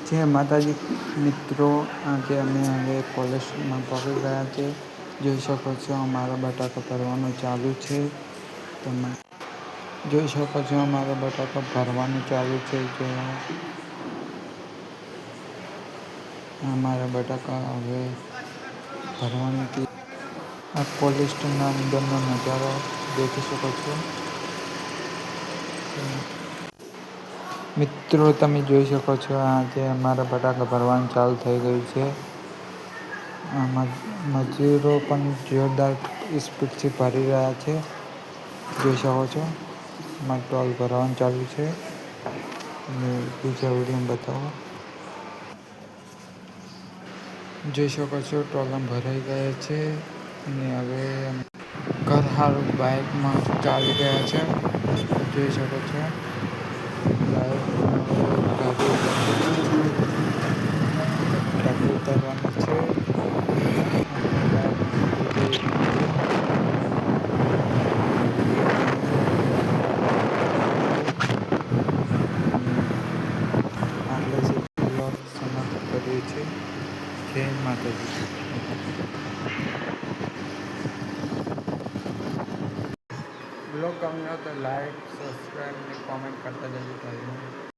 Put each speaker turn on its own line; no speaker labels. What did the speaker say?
જય માતાજી મિત્રો, આજે અમે હવે કોલેજમાં પહોંચી ગયા છે. જોઈ શકો છો અમારા બટાકા ભરવાનું ચાલુ છે. તમે જોઈ શકો છો અમારા બટાકા ભરવાનું ચાલુ છે. અમારા બટાકા હવે ભરવાની આ કોલેસ્ટના અંદરનો નજારો દેખી શકો છો. મિત્રો તમે જોઈ શકો છો આજે અમારા બટાકા ભરવાનું ચાલુ થઈ ગયું છે. મજૂરો પણ જોરદાર સ્પીડથી ભરી રહ્યા છે. જોઈ શકો છો ટોલ ભરવાનું ચાલુ છે. અને બીજા વિડીયોમાં બતાવો. જોઈ શકો છો ટોલા ભરાઈ ગયા છે. અને હવે ઘર હારું બાઈકમાં ચાલી ગયા છે. જોઈ શકો છો. ઉતારવાનું છે. સમાપ્ત કરીએ છીએ. જય માતાજી. બ્લોગ ગમ્યો તો લાઈક, સબસ્ક્રાઈબ અને કોમેન્ટ કરતા જજો ભાઈઓ.